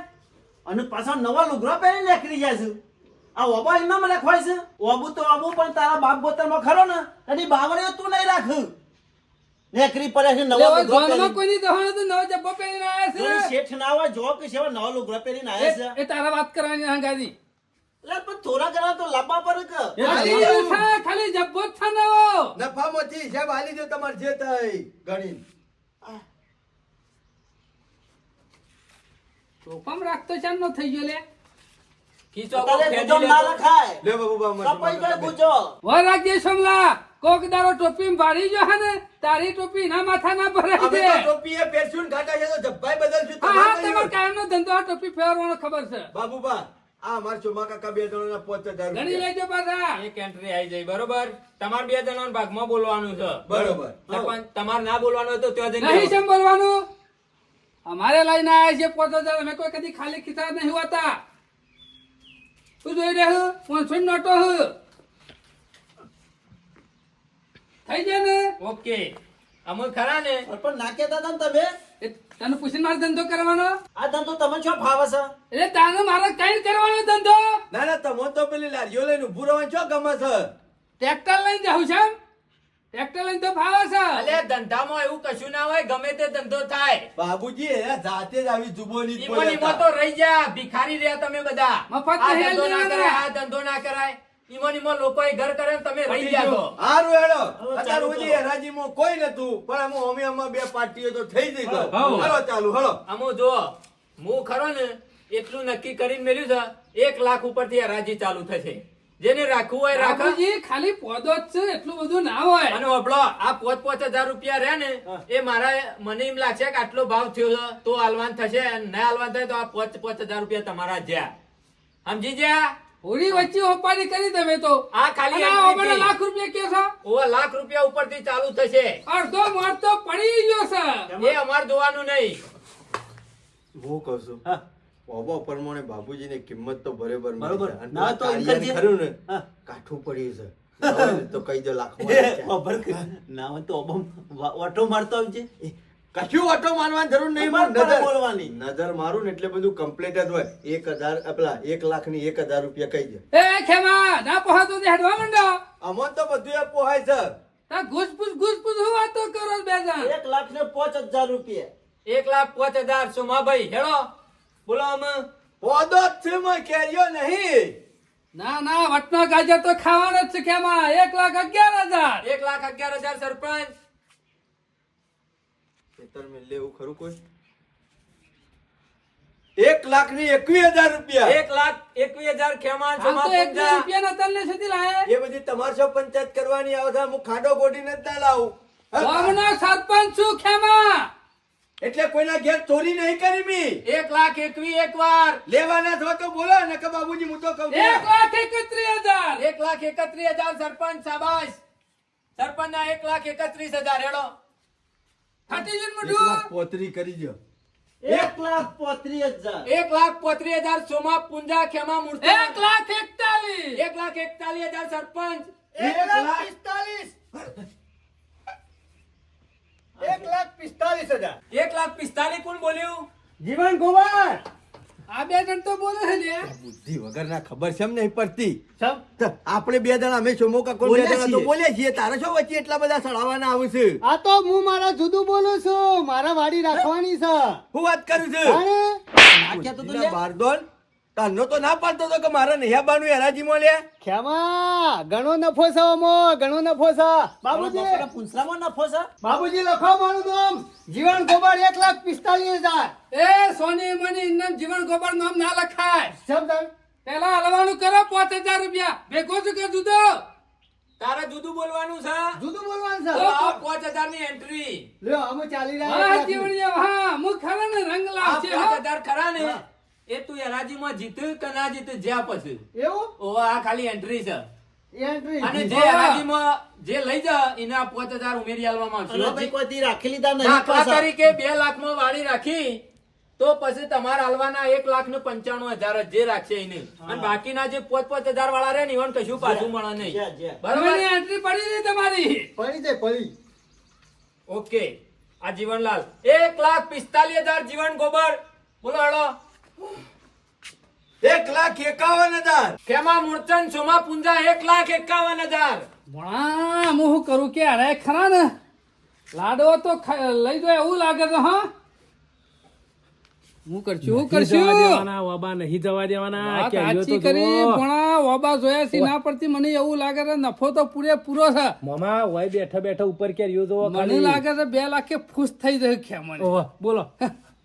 અને પાછા નવા લુગડા પહેરી નીકળી જાય છે આ ઓબા એમનામ રાખવાય છે ઓબુ તો ઓબુ પણ તારા બાપ ગોતરમાં ખરો ને કદી બાવળીઓ તું નહીં રાખ નેકરી પડે છે નવા લેવા લુગડા ગામમાં પહેરી કોઈની દહણ તો નવો જબ્બો પહેરીને આવ્યા કોઈ છે શેઠ ના હોય જો કે સેવા નવા લુગડા પહેરીને આવ્યા છે એ તારા વાત કરવાની હંગાજી એટલે પણ થોડા ઘણા તો લાંબા પર કે ખાલી જબ્બો જ છે નવો નફામાંથી હિસાબ આલી દો તમારે જે થાય ગણી ટોપમ રાખતો છે નો થઈ ગયો લે ખીચો અત્યારે ફેંદી ગુજો ના લેતો. રખાય લે બાબુ બા કપાઈ ગયો ગુજો વર રાખજે સોમલા કોક દારો ટોપી ભારી જો હે ને તારી ટોપી ના માથા ના ભરાઈ અમે દે તો ટોપીએ પહેરશું ને ઘાટા છે તો જબ્બાઈ બદલશું હા હા તમારે તમાર કાયમનો ધંધો આ ટોપી ફેરવાનો ખબર છે બાબુબા આ અમાર ચોમા કાકા બે જણોના 5,000 ગણી રૂપિયા. લેજો પાછા એક એન્ટ્રી આવી જાય બરોબર તમારે 2 જણાના ભાગમાં બોલવાનું છે બરોબર સરપંચ તમારે ના બોલવાનું હોય તો ત્યાં જઈને નહીં બેહો. સંભળવાનું અમારે લઈને આવ્યા છે 5,000 અમે કોઈ કદી ખાલી ખિસ્સા નહીં હોતા તું જોઈ રહ્યો 500 નોટો હ થઈ જાય ને ઓકે અમુક ખરા ને પણ ના કહેતા હતા ને તમે એ તને પૂછીને મારે ધંધો કરવાનો આ ધંધો તમે શું ફાવે છે? એટલે તાને મારે કઈ કરવાનો ધંધો ના ના તમો તો પેલી લારીઓ લઈને ઉભું રહેવાનું છો ગમે છે ટ્રેક્ટર લઈને જાઉં છે એમ? ટ્રેક્ટર લઈને તો ફાવે છે અલે ધંધામાં એવું કશું ના હોય, ગમે તે ધંધો થાય. બાબુજી એ જાતે જ આવી જુબોની જ ઈમો બોલ્યા તો રહી જા, ભિખારી રહ્યા તમે બધા. મફત આ નહીં ધંધો ના લેવાના. કરાય, આ ધંધો ના કરાય. ઈમો લોકોએ ઘર કરે ને તમે રહી ગયા છો. હારું હેડો ચાલુ અત્યાર કરો. સુધી હરાજીમાં કોઈ નતું પણ અમે બે પાર્ટીઓ તો થઈ ગઈ છે. હાઉ. હાલો ચાલુ હાલો આમો જો હું ખરો ને એટલું નક્કી કરીને મેલ્યું છે, 1 લાખ ઉપરથી હરાજી ચાલુ થશે. જેને રાખવું હોય રાખે. બાપુજી ખાલી પોદો જ છે એટલું બધું ના હોય અને વબળો આ 5,000 રૂપિયા રહ્યા ને એ મારા મને એમ લાગશે કે આટલો ભાવ થયો છે તો હાલવાન થશે, અને ના હાલવાન થાય તો આ 5,000 રૂપિયા તમારા જ્યાં. સમજી ગયા? હોળી વચ્ચે હોપારી કરી તમે તો આ ખાલી અને આ entry ઓબડે fee. લાખ રૂપિયા કે છો ઓવા લાખ રૂપિયા ઉપરથી ચાલુ થશે. અડધો મોટ તો પડી ગયો છે એ અમાર જોવાનું નહીં. હું કહું છું હા. બાબા પ્રમાણે બાબુજીની કિંમત તો બરાબર મળી બરાબર. છે. અને ના તો એમ કાળિયાને કરજે. ખરું ને હા. કાઠું પડ્યું છે ના હોય ને તો કહી દો લાખમાં છે. ના હોય તો ઓટો મારતો આવજે. કશું ઓટો મારવાની જરૂર નહીં અમારે નજર પણ બોલવાની. નજર મારું ને એટલે બધું કમ્પ્લીટ જ હોય 1,000 પેલા 1,00,000 રૂપિયા કહી દે એ ખેમા ના પહોંચો તે હેડવા માંડો અમન તો બધું એ પોહાય છે તા ઘૂસપૂસ હું વાતો કરો છો બે જણ 1,05,000 રૂપિયા. 1,05,000 સોમાભાઈ હેડો બોલો અમે. પોદો જ છે માં કેરીઓ નહીં ના ના વટનો ગાજર તો ખાવાનો જ છે ખેમા 1,11,000 1,11,000 સરપંચ. ખેતર મેં લેવું ખરું કોઈ 1,21,000 રૂપિયા 1,21,000 ખેમાન આમ સોમા તો 1 પૂંજા. રૂપિયા ના તને સુધી લાય એ બધી તમારે સૌ પંચાયત કરવાની આવે છે હું ખાડો ગોડીને જ ના લાવું ગામનો સરપંચ છું ખેમા એટલે કોઈના ઘેર ચોરી નહીં કરી મી 1,21,000 એકવાર. લેવાના છો તો બોલો ને કે બાબુજી હું તો કહું છું. 1,31,000 1,31,000 સરપંચ શાબાશ. સરપંચના 1,31,000 હેડો. ફાટી જઈને એક મોઢું. લાખ પોતરી કરી દો 1,35,000. 1,35,000 સોમા પૂંજા ખેમા મૂર્તિ. 1,41,000 1,41,000 સરપંચ. 1,45,000 1,45,000 1,45,000 કોણ બોલ્યું? જીવન ગોવાર આ બે જણ તો બોલે છે લે બુદ્ધિ વગર ના ખબર છે એમ નહીં પડતી સમ તો આપણે બે જણા અમે ચોમો કાકો બે બોલ્યા જણા તો છીએ. બોલ્યા છીએ તારે શું વચ્ચે એટલા બધા સડાવાના આવે છે આ તો હું મારા જુદું બોલું છું મારા વાડી રાખવાની છે હું વાત કરું છું અને નાખ્યા તો લે. બારદોન તારનો તો ના પાડતો તો કે મારે નહીં બાનું હરાજીમાં લે ખેમા ઘણો નફો છે ઓમો ઘણો નફો છે બાબુજી બાપુના પૂંછડામાં નફો છે. બાબુજી લખો મારું નામ જીવન ગોબર 1,45,000 એ સોની મની ઇન્દન જીવન ગોબર નામ ના લખાય શબ્દ પેલા હલવાનું કરો 5,000 રૂપિયા ભેગો છું કે જુદો તારે જુદું બોલવાનું છે. જુદું બોલવાનું તો છે આ 5,000 ની એન્ટ્રી. લ્યો અમે ચાલી હા રહ્યા જીવણીયા હા હું ખરા ને રંગ આ લાવશે હો 5,000 ખરા ને એ તું હરાજીમાં જીત કે ના જીત જ્યાં પછી. એવું ઓ આ ખાલી એન્ટ્રી છે. એન્ટ્રી અને જે હરાજીમાં જે લઈ જા એને આ 5,000 ઉમેરી આલવામાં આવશે. અને હજી કોઈથી રાખી લીધા નહીં દાખલા પાછા. તરીકે 2 લાખમાં વાળી રાખી તો પછી તમારે હાલવાના 1,95,000 જે રાખશે એને. અને બાકીના જે 5,000 વાળા રહે ને ઈવન કશું પાછું મળે નહીં. જ્યાં, જ્યાં. બરાબર? એન્ટ્રી પડી ગઈ તમારી પડી જાય પડી ઓકે આ જીવનલાલ 1,45,000 જીવન ગોબર બોલો હેડો. 1,51,000 ખેમા મૂર્છન સોમા પૂંજા 1,51,000. ભણા હું શું કરું કે અરે ખરા ને લાડવો તો લઈ જાય એવું લાગે છે હા હું કરશું નહીં જવા દેવાના વાત કેરીઓ તો સાચી કરી જુઓ. ભણા ઓબા જોયા છે ના પડતી મને એવું લાગે છે નફો તો પૂરેપૂરો છે મામા વય બેઠા બેઠા ઉપર કેરીઓ જોવો મને ખાલી. લાગે છે 2 લાખે ખુશ થઈ જાય ખેમણ ઓહો, બોલો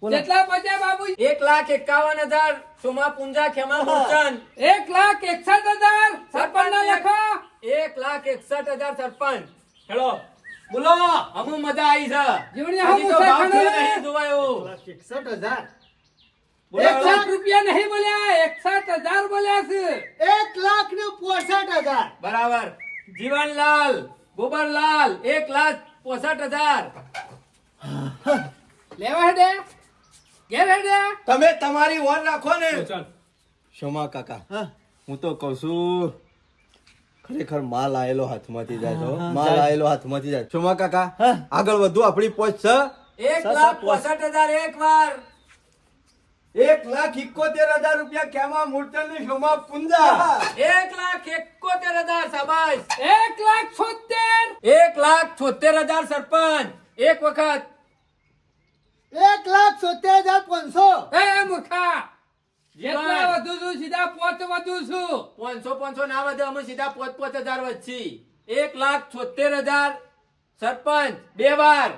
બોલો કેટલા પૈસા બાબુ 1,51,000 સોમા પૂંજા ખેમા મૂર્છન. 1,61,000 સરપંચ ના લખો 1,61,000 સરપંચ હેડો બોલો અમુ મજા આવી છે. જીવણીયા હજી તો હમુ ભાવ છે થયો ખાને. નહીં જોવાયો. 61,000 બોલો, 61 રૂપિયા નહીં બોલ્યા 61,000 બોલ્યા છે 1,65,000 બરાબર જીવનલાલ ગોબરલાલ 1,65,000. લેવા હેડે ઘેર હેડે તમે તમારી ઓર રાખો ને ચાલ. શોમા કાકા હું તો કઉ છું ખરેખર માલ આયેલો હાથમાંથી જાય છે હો. માલ આયેલો હાથમાંથી જાય શોમા કાકા આગળ વધુ આપણી પહોંચ છે 1,65,000 એક વાર. 1,71,000 રૂપિયા કેમાં મૂર્તન ની શોમાં પુંજા 1,71,000 શાબાશ. 1,76,000. 1,76,000 સરપંચ એક વખત. 1,70,500. એ મૂર્ખા જેટલા વધુ છું સીધા પોચ વધુ છું. 500 ના વધે, અમે સીધા 5,000 વધશી. 1,76,000 સરપંચ બે વાર.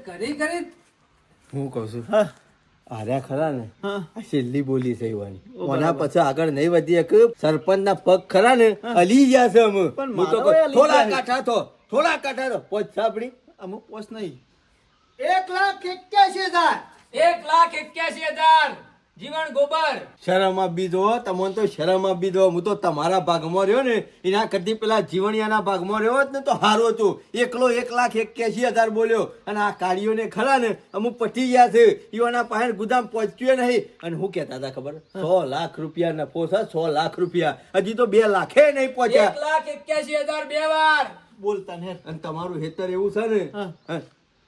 ઘડી ઘડી હું કહું છું આર્યા ખરા ને આ છેલ્લી બોલી છે એવાની ઓના પછી આગળ નહીં વધી એક સરપંચ ના પગ ખરા ને હલી ગયા છે અમે પણ હું તો મારો કહું, હલી થોડા જાય. કાઠા તો પોચ સાપડી અમુક પોસ નહીં 1,81,000. 1,81,000 જીવન ગોબર. શરમ આપી દો તમને તો શરમ આપી દો હું તો તમારા ભાગમાં રહ્યો ને એના કરતી પેલા જીવણિયાના ભાગમાં રહ્યો હોત ને તો સારું હતું. એકલો 1,81,000 બોલ્યો અને આ કાળીઓને ખરા ને અમુક પટી ગયા છે ઈવાના પાસે ગુદામ પહોંચ્યું નહીં. અને હું કહેતા હતા ખબર 100 લાખ રૂપિયા નફો છે 100 લાખ રૂપિયા હજી તો 2 લાખે નહીં પહોંચ્યા. 1,81,000 બે વાર. બોલતા ને અને તમારું હેતર એવું છે ને હા,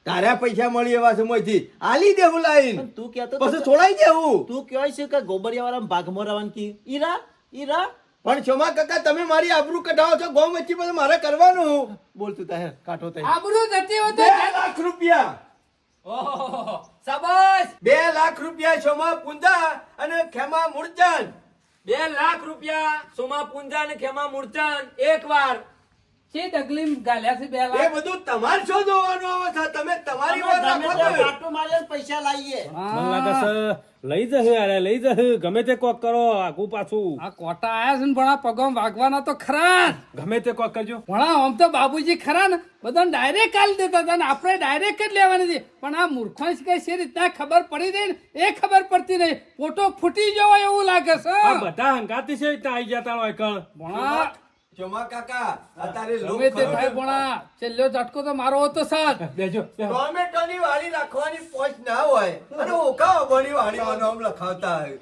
તારા પૈસા મળી એવા સમયથી આલી દેવું લાઈન પણ તું કહેતો તો પછી છોડાઈ દેવું. તું કહેવાય છે કે ગોબરિયા વાળા ભાગમાં રહેવાનું કી ઈરા પણ શોમા કાકા તમે મારી આબરૂ કઢાવો છો ગોમ વચ્ચે પછી મારે કરવાનું. બોલતું તાહેર કાઢો તાહેર આબરૂ જતી હોય 2 તો લાખ રૂપિયા ઓહો શાબાશ. 2 લાખ રૂપિયા શોમા પુંજા અને ખેમા મૂળચંદ 2 લાખ રૂપિયા સોમા પુંજા ને ખેમા મૂર્છન એક વાર. છે ડગલી ગાલ્યા છે 2 એ લાખ. બધું તમારે શું જોવાનું આવે છે તમે તમારી વાત ગમે રાખો ત્યાં છો. પાટો મારીને પૈસા લાવીએ મને લાગે છે લઈ જશે અરે લઈ જશે ગમે તે કોક કરો આગુ પાછું આ કોટા આયા છે ને ભણા પગમ વાગવાના તો ખરા. ગમે તે કોક કરજો ભણા આમ તો બાબુજી ખરા ને બધાને ડાયરેક્ટ આલી દેતા હતા ને આપણે ડાયરેક્ટ જ લેવાની હતી. પણ આ મૂર્ખોને કઈ છે રીતના ખબર પડી રહી ને એ ખબર પડતી નહીં. ફોટો ફૂટી જવો એવું લાગે છે. આ બધા હંગાતી છે ત્યાં આવી જતા હોય કણ ભણા શોમા કાકા અત્યારે લોક ગમે તે ખરો થાય ને, ભણા છેલ્લો ઝટકો તો મારો હતો સાથ. બેજો ટોમેટોની વાળી રાખવાની પોચ ના હોય અને ઓકા બની વાળીમાં નામ લખાવતા હોય.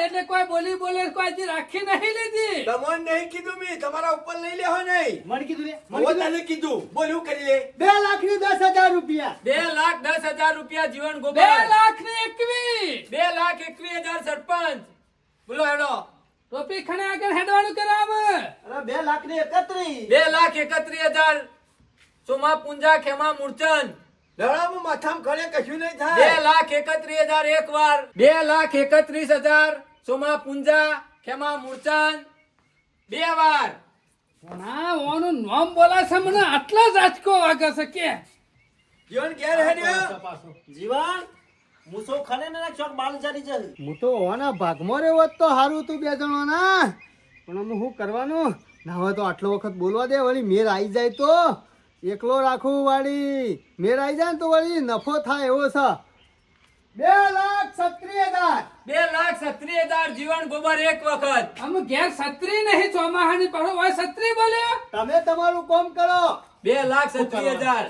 એટલે કોઈ બોલી બોલે કોઈ હજી રાખી નહીં લીધી. તમને નહીં કીધું મેં તમારા ઉપર લઈ લેહો નહીં. મને કીધું રે હું તને કીધું બોલ્યું કરી લે. 2,10,000 રૂપિયા. 2,10,000 રૂપિયા જીવન ગોબર. 2,21,000. 2,21,000 સરપંચ. બોલો હેડો. ટોપી ખણે આગળ હેડવાનું કરાવ. અરે 2,31,000 2,31,000 સોમા પુંજા ખેમા મૂર્છન. લડામાં માથામાં ખડે કશું નહીં થાય. 2,31,000 એક વાર. 2,31,000 સોમા પુંજા ખેમા મૂર્છન બે વાર. ભણા ઓનું નામ બોલા છે મને આટલા જ આંચકો વાગે છે કે જીવન ઘેર હેડ્યો. જીવન મૂસો ખને ને ચોક બાલ જારી જશે હું તો ઓના ભાગમાં રહ્યો હોત તો સારું તું 2 જણાના પણ અમે શું કરવાનું ના હોય તો આટલો વખત બોલવા દે વળી મેર આવી જાય તો એકલો રાખવું વાળી મેર આવી જાય ને તો વળી નફો થાય એવો છે 2,36,000. 2,36,000 જીવન ગોબર એક વખત. આમ ઘેર છત્રી નહીં ચોમાહાની પાડો હોય છત્રી બોલ્યો. તમે તમારું કામ કરો 2,36,000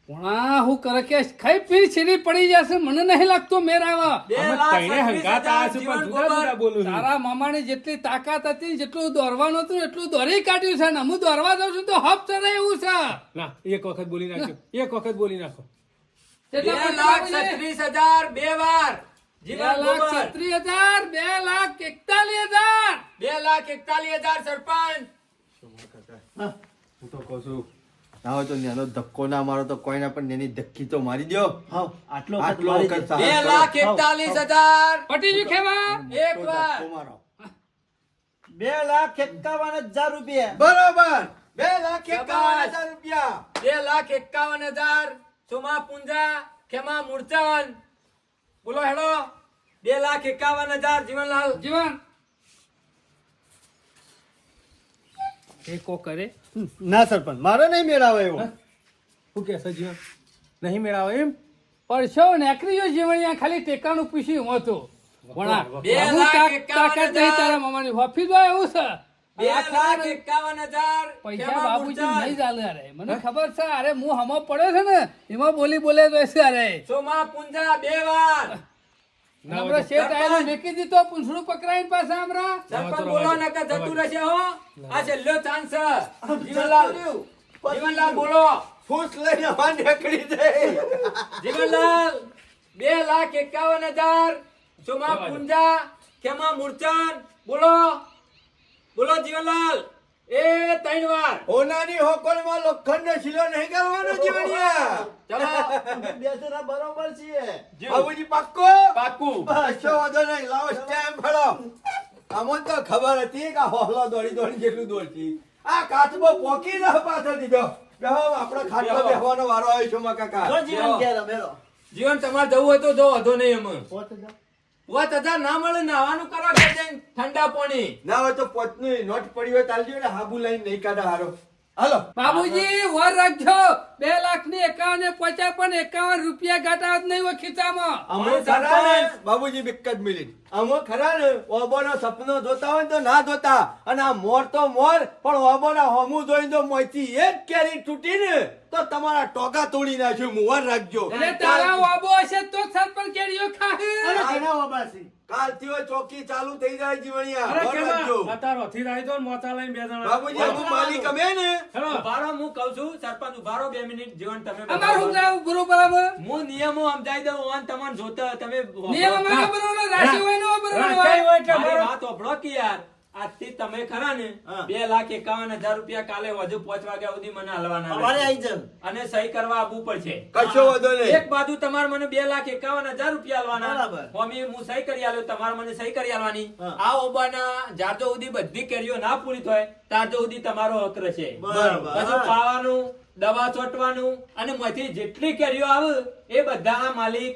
ભણા હું કરે કે ખાઈ પી છીરી પડી જશે મને નહીં લાગતો મેર આવા. અમે તઈને હંગાત આયા છે પણ જુદા જુદા બોલું છું. તારા મામાની જેટલી તાકાત હતી જેટલું દોરવાનું હતું એટલું દોરી કાઢ્યું છે ને હું દોરવા દઉં છું તો હપ ચડે એવું છે. ના એક વખત બોલી નાખજો એક વખત બોલી નાખો કેટલા પૈસા આપે છે? 2,36,000 બે વાર. જીવન ગોબર. 2,36,000, 2,41,000. 2,41,000 સરપંચ. હું તો કહું છું ના હોય તો નાનો ધક્કો ના મારો તો કોઈના પણ નાની ધક્કી તો મારી દ્યો. હા આટલો આટલો મારી વખત દે. સાહસ કરો. 2,41,000 પટી ગયું ખેમા? એક વાર. ધક્કો મારો. 2,51,000 રૂપિયા બરોબર 2,51,000 રૂપિયા. 2,51,000 સોમા પુંજા ખેમા મૂર્છન. બોલો હેડો. 2,51,000 જીવનલાલ. જીવન એ કો કરે ના સરપંચ મારો નહીં મેળ આવે એવો શું કે છે જીવન નહીં મેળાવે એમ પરસો નેકરીયો જીવણિયા ખાલી ટેકાનું પૂછ્યું હું હતો. ભણા બે હું લાખ તાકાત નહીં તારા મામાની હોફી જો એવું છે. 2,51,000 પૈસા ખેમા બાબુજી મૂર્છન. નહીં ચાલે અરે મને ખબર છે અરે હું હમો પડ્યો છે ને એમાં બોલી બોલે તો છે અરે સોમા પુંજા બે વાર. હમણાં શેઠ આયેલો મેકી દીધો પૂંછડું પકડાઈને પાછા હમણાં. સરપંચ બોલો નકર જતું રહેશે હો. આ છેલ્લો ચાન્સ છે. જીવનલાલ જીવનલાલ બોલો. ફૂસ લઈને વાન નીકળી જાય. જીવનલાલ 2,51,000 સોમા પુંજા ખેમા મૂર્છન બોલો બોલો જીવનલાલ એ 3 વાર હોનાની હોકળમાં લોખંડનો શીલો નહીં કરવાનો જીવણિયા. ચલો બે જણા બરોબર છીએ. બાબુજી પાક્કો? પાકું કશો વાંધો નહીં. લાવો સ્ટેમ્પ ફળો. અમને તો ખબર હતી કે આ હોહલો દોડી દોડી જેટલું દોડતી. આ કાચબો પોકી ન પાછળ દીધો. બેહો, આપણો ખાટલો બેહવાનો વારો આવ્યો છે માં કાકા. જો જીવન ઘેર રમેલો. જીવન તમારે જવું હોય તો જો વધો નહીં અમે 5,000. 5,000 ના મળે નાવાનું કરો કે જઈને ઠંડા પાણી ના હોય તો પોતની નોટ પડી હોય તાલજો ને હાબુ લઈને નહીં કાઢા હારો. હાલો બાબુજી વર રાખજો 2,51,000 પચાસ પણ 51 રૂપિયા ઘટાડો જ નહીં હોય ખીચામાં. અમો ખરા ને બાબુજી બિક્કત મિલી અમો ખરા ને ઓબોનો સપનો જોતા હોય ને તો ના જોતા. અને આ મોર તો મોર પણ ઓબોના હોમું જોઈને તો મોંથી એક કેરી તૂટી ને તો તમારા ટોકા તોડી નાખ્યું. મુવર રાખજો. એટલે તારા વાબો હશે તો જ સરપંચ કેરીઓ ખાહે. અને કેના વાબાસી કાલથી હોય ચોકી ચાલુ થઈ જાય જીવણિયા. મોર રાખજો. બાબુજી અમુક માલિક અમે ને ઉભારો હું કહું છું સરપંચ ઉભારો 2 મિનિટ જીવન તમે અમારું શું જાવ બરોબર હવે? હું નિયમો સમજાઈ દઉં ઓન તમને જોતા તમે નિયમ અમારો બરોબર રાશિ હોય ને બરોબર હોય. મારી વાત સાંભળો કે યાર આજથી તમે ખરા ને 2,51,000 રૂપિયા કાલે વધુ 5 વાગ્યા સુધી મને હલવાના અમારે રહેશે. આવી જાવ. અને સહી કરવા આવવું પડશે. કશો વાંધો નહીં. એક બાજુ તમારે મને 2,51,000 રૂપિયા હલવાના બરાબર. હોમી હું સહી કરી આલ્યો તમારે મને સહી કરી આલવાની. હા. આ ઓબાના જાજો સુધી બધી કેરીઓ ના પૂરી થાય તારજો સુધી તમારો હક રહેશે. બરાબર. બધું પાવાનું દવા છોટવાનું અને માંથી જેટલી કેરીઓ આવે એ બધાના માલિક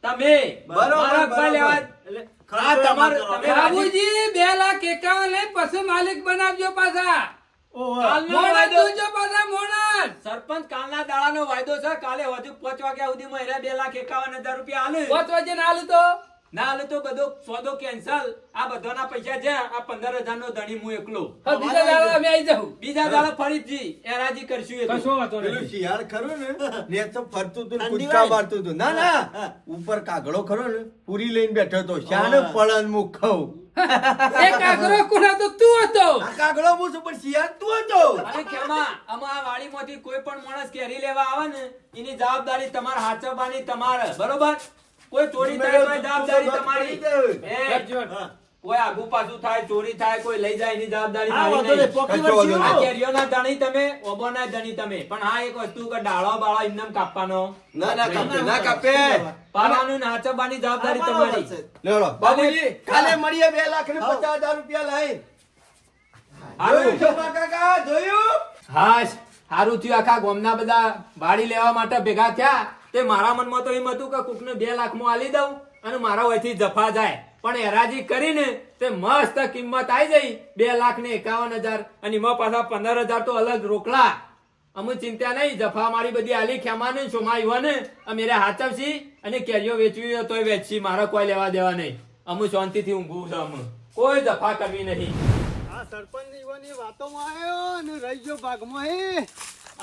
તમે. બરાબર, મારા ભાઈ લેવા એટલે આ તમારે ખર્ચો તમે રાજી- બાબુજી 2,51,000 લઈ પછી માલિક બનાવજો પાછા. કાલનો મોણસ વાયદો- જોજો પાછા મોણસ. સરપંચ કાલના દાડાનો વાયદો છે કાલે હજુ 5 વાગ્યા સુધી માં 2,51,000 રૂપિયા હાલે 5 વાગે ના હાલું તો ના હાલે તો બધો સોદો કેન્સલ. આ બધાના પૈસા છે આ 15,000 નો ધણી હું એકલો. હવે બીજા દાડા અમે આવી જાઉં. બીજા દાડા ફરીથી એરાજી કરશું એ તો. પેલું શિયાળ ખરું ને ને તો ફરતું તું ઠંડી કૂદકા વાળી. મારતું તું. ના ના ઉપર કાગડો ખરો ને પૂરી લઈને બેઠો તો શાને પડન મુખ ખાઉં. એક આગ્રહ કુના તો તું હતો. આ કાગડો હું છું પણ શિયાળ તું હતો. અને ખેમા આમાં આ વાડીમાંથી કોઈ પણ માણસ કેરી લેવા આવે ને એની જવાબદારી તમારે હાચવવાની તમારે બરોબર. કોઈ ચોરી થાય તો એ જવાબદારી તમારી. એ, કોઈ આગુ પાછું થાય ચોરી થાય કોઈ લઈ જાય એની જવાબદારી હા, મારી વાંધો નહીં. નહીં. પોકી કશો વાંધો વળશું. આ કેરીઓના ધણી તમે ઓબોના ધણી તમે પણ હા એક વસ્તુ કે ડાળો બાળો એમને કાપવાનો ના ના કાપે ના કાપે. પાવાનું ને હાચવવાની જવાબદારી હા, તમારી. બરાબર છે. લેવડો બાબુજી કાલે મળીએ 2,50,000 રૂપિયા લઈ. જોયું છો બા કાકા જોયું? હાશ હારું થયું આખા ગામના બધા વાડી લેવા માટે ભેગા થયા તે મારા મનમાં તો એમ હતું કે કોકને 2 લાખમાં આલી દઉં અને મારા વયથી જફા જાય પણ હેરાજી કરીને તે મસ્ત કિંમત આવી જઈ 2,51,000 અને એમાં પાછા 15,000 તો અલગ રોકડા. અમે ચિંતા નહીં જફા મારી બધી આલી ખેમાને સોમા યુવાને અમે રે હાચવશી અને કેરીઓ વેચવી હોય તોય વેચશી. મારે કોઈ લેવા દેવા નહીં. અમે શાંતિથી ઊંઘવું છે. અમે કોઈ જફા કરવી નહીં. આ સરપંચ યુવાની વાતોમાં આવ્યો અને રહી ગયો ભાગમાં એ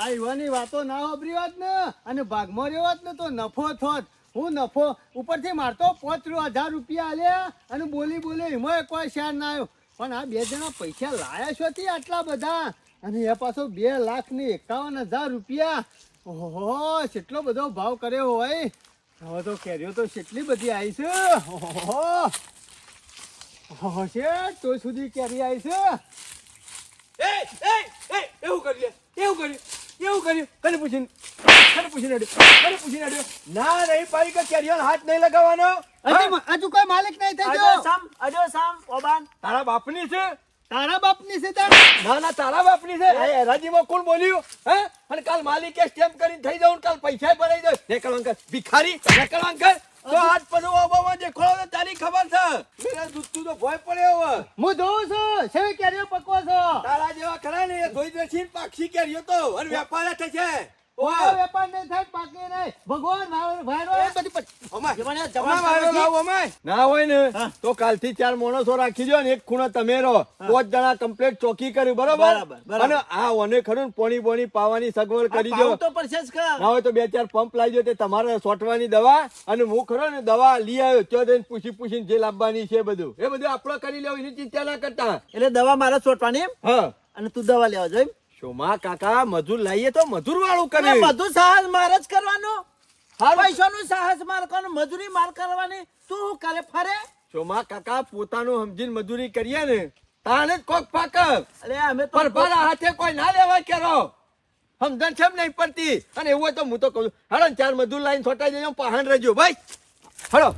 આ યુવાની વાતો ના વાપરી હોત ને અને ભાગમાં રહ્યો હોત ને તો નફો થોત. હું નફો ઉપરથી મારતો 5,000 રૂપિયા આલ્યા અને બોલી એમાં કોઈ શેર ના આવ્યો. પણ આ 2 જણા પૈસા લાયા છોથી આટલા બધા અને એ પાછો 2,51,000 રૂપિયા. ઓહો કેટલો બધો ભાવ કર્યો હોય. હવે તો કેરીઓ તો કેટલી બધી આવી છે. ઓહો શેઠ તો સુધી કેરી આવી છે. એવું કર્યું કને પૂછીને ના નહીં પાડી કે કેરીઓનો હાથ નહીં લગાવવાનો. હજુ કોઈ માલિક નહીં થઈ અડો ગયો. સામ ઓબાન. તારા બાપની છે? તારા બાપની છે તાર. ના ના તારા બાપની છે. આ હરાજીમાં કોણ બોલ્યું હે? અને કાલ માલિકે સ્ટેમ્પ કરીને થઈ જાઉં કાલ પૈસા ભરાઈ જાય. નીકળ અંકલ ભિખારી નીકળ અંકલ. તો આજ પછી ઓબામાં દેખાડો તો તારી ખબર છે. મેરા દૂધતું તો ભોય પડ્યો હવે. હું જોઉં છું સેવી કેરીઓ પકવો છો. તારા જેવા ખરા ને એ ધોઈ દેશી પાક્ષી કેરીઓ તો અને વેપાર થશે. કોઈ વેપાર નહીં થાય, પાકે નહીં. ભગવાન વાયરો એ બધી અમાય. જવાને અમાય વાયરો લાવો, અમાય. ના હોય ને તો કાલથી 4 માણસો રાખી દો ને એક ખૂણો તમે રહો. 5 જણા કમ્પ્લીટ ચોકી કર્યું, બરોબર? બરાબર. અને આ ઓને ખરું ને પોણી બોણી પાવાની સગવડ કરી દો. પાવું તો પડશે જ કા. ના હોય તો 2-4 પંપ લાવી દો, તે તમારે સોટવાની દવા અને હું ખરો ને દવા લઈ આવ્યો તો જઈને પૂછીને જે લાવવાની છે બધું એ બધું આપણે કરી લેવું, એની ચિંતા ના કરતા. એટલે દવા મારે છોટવાની એમ? હા અને તું દવા લેવા જો એમ? શોમા કાકા મજૂર લાવીએ તો મજૂર વાળું એટલે કરે. બધું સાહસ મારે જ કરવાનું. હારું. પૈસાનું સાહસ મારે કરવાનું, મજૂરી માર કરવાની. તું શું કરે ફરે? શોમા કાકા પોતાનું સમજીને મજૂરી કરીએ ને તાને જ કોક પાક. અરે અમે તો પર ભરા હાથે કોઈ ના લેવાય કેરો. સમજણ છે નહીં પડતી. અને એવું હોય તો હું તો કહું છું હાલો ને 4 મજૂર લાઈન છોટાઈ જજો, પહાણ રહેજો ભાઈ. હાલો.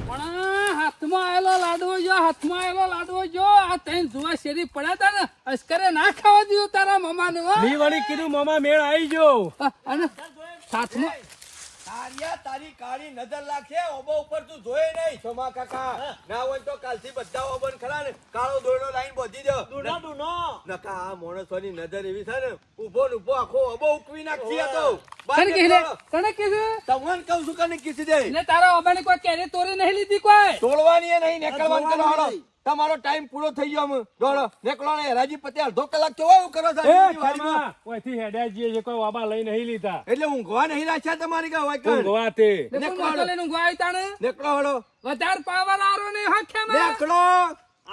પણ આ હાથમાં આવેલો લાડવો જો, હાથમાં આવેલો લાડવો જો, આ તૈન જુવા શેરી પડ્યા તા ને અસ્કરે ના ખાવા દીધું તારા મમાને હો. મી વળી કીધું મામા મેળ આવી ગયો. અને સાથમાં તારિયા તારી કાળી નજર લાગશે ઓબો ઉપર તું જોયે નહીં શોમા કાકા. ના હોય તો કાલથી બધા ઓબન ખરા ને કાળો દોરડો લાઈન બોધી દો. ડૂનો ડૂનો. નકા આ માણસોની નજર એવી છે ને ઉભો ને ઉભો આખો ઓબો ઉકવી નાખી આ તો. કને કીધે કને કીધે તમને કહું છું કને કીધી દે. ને તારા ઓબાની કોઈ કેરી તોરી નહીં લીધી કોઈ. તોડવાની એ નહીં નીકળવાનું કરો હાલો. તમારો ટાઈમ પૂરો થઈ ગયો અમે દોડો નીકળો ને રાજી પતે અડધો કલાક કેવો એવું કરો છો એ વાડીમાં? ખેમા, ઓયથી હેડ્યા જઈએ છે, કોઈ વાબા લઈ નહીં લીધા. એટલે ઊંઘવા નહીં રાખ્યા તમારી કા હોય કણ? ઊંઘવા તે. ને કોણ મસાલેનું ગવાય તાણે નીકળો હળો વધારે પાવર આરો નહીં હાથમાં. નીકળો.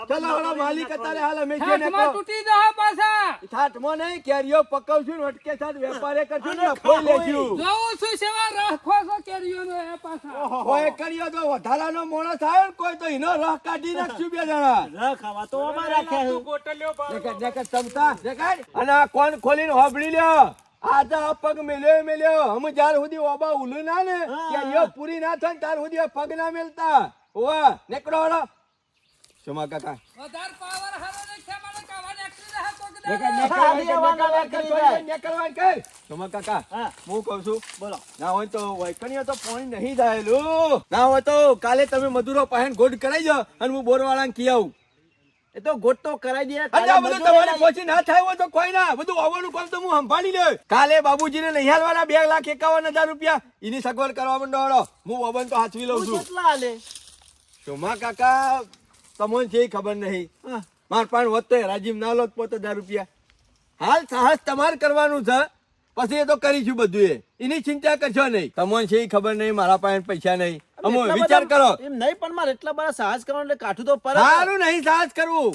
ચલો હળો માલિક અત્યારે હાલ અમે છીએ હાથમાં નીકળો. તૂટી જા પાછા. છાટમાં નહીં કેરીઓ પકવશું ને અટકે સાથ વેપારે કરશું ને ફોઈ લેશું. જોઉં છું સેવા રાખો છો કેરીઓનો એ પાછા. કોઈ કર્યો તો વધારાનો માણસ આવ્યો ને કોઈ તો એનો રહ કાઢી નાખશું 2 જણા. રખ આવા તો અમારે રાખ્યા છે. બોટલીઓ પાડો. દેખાડ ચમતા દેખાડ. અને આ કોણ ખોલીને હોબળી લ્યો. આજે આ પગ મેલ્યો અમે જ્યાર સુધી ઓબા ઉલું ના ને કેરીઓ પૂરી ના થાય ને ત્યાર સુધી આ પગ ના મેલતા. ઓવા નીકળો હળો. શોમા કાકા વધારે પાવર હારો નહીં ખેમાને કાવાને એકલી રહે તો કે નીકળવાનું કર. શોમા કાકા હા. હું કહું છું બોલો. ના હોય તો વૈકણીઓ તો પાણી નહીં જાયેલું. ના હોય તો કાલે તમે મજૂરો પાસે ગોઠ કરાઈ જાઓ અને હું બોરવાળાને કી આવું. એ તો ગોટ તો કરાઈ દે. અને આ બધું તમારી પોચી ના થાય હોય તો કોઈ ના બધું આવવાનું કામ તો હું સંભાળી લે. કાલે બાબુજીને નહીં હાલવાના 2,51,000 રૂપિયા એની સગવડ કરવા માંડો હળો. હું ઓબન તો હાચવી લઉં છું. કેટલા હાલે? શોમા કાકા તમને છે ખબર નહીં. માર પાસે હોત તો રાજીવ ના લોત 5,000 રૂપિયા. હાલ સાહસ તમારે કરવાનું છે પછી એ તો કરીશું બધું એ. એની ચિંતા કરશો નહીં. તમને છે ખબર નહીં મારા પાસે પૈસા નહીં. અમો એટલા વિચાર બધા- કરો. એમ નહીં પણ મારે એટલા બધા સાહસ કરવાનું એટલે કાઠું તો પર સારું નહીં સાહસ કરવું.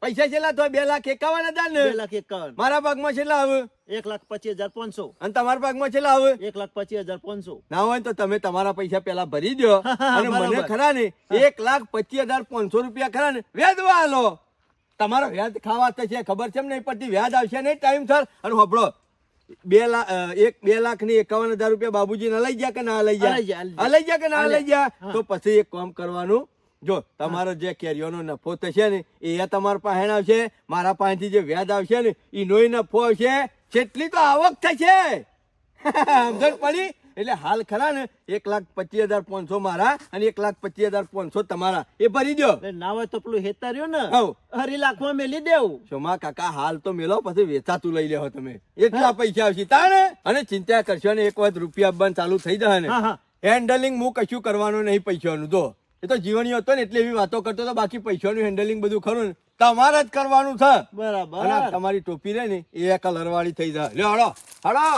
પૈસા છેલ્લા તો 2,51,000 ને 2,51,000. મારા ભાગમાં છેલ્લા આવે 1,25,500. અને તમારા ભાગમાં છેલ્લા આવે 1,25,500. ના હોય તો તમે તમારા પૈસા પેલા ભરી દો અને મને બરાબર. ખરા ને 1,25,500 રૂપિયા ખરા ને વ્યાજવા આલો. તમારો વ્યાજ ખાવા થશે ખબર છે નહીં પડતી. વ્યાજ આવશે નહીં ટાઈમ સર. અને હોભળો 2,51,000 રૂપિયા બાબુજી ના લઈ ગયા કે ના લઈ લઈ ગયા? ગયા. લઈ ગયા કે ના લઈ ગયા? તો પછી એક કામ કરવાનું. જો તમારો જે કેરીઓનો નફો થશે ને એ તમારા પાસે આવશે. મારા પાસેથી જે વ્યાજ આવશે ને એનો નફો આવશે. કેટલી તો આવક થશે. સમજણ પડી? એટલે હાલ ખરા ને 1,25,500 મારા અને 1,25,500 તમારા એ ભરી દો. એટલે ના હોય તો પેલું હેતા રહ્યો ને હઉ. 2,00,000 મેલી દેવું. શોમા કાકા હાલ તો મેલો પછી વેચાતું લઈ લેવો તમે. એટલા પૈસા આવશે તાણે. અને ચિંતા કરશો ને એક વખત રૂપિયા આપવાનું ચાલુ થઈ જશે ને હા, હા. હેન્ડલિંગ હું કશું કરવાનું નહીં પૈસાનું. તો એ તો જીવણીઓ હતો ને એટલે એવી વાતો કરતો હતો. બાકી પૈસાનું હેન્ડલિંગ બધું ખરું ને તમારે જ કરવાનું છે. બરાબર. અને આ તમારી ટોપી રહે ને એ કલર વાળી થઈ જાય. લ્યો હળો હળો.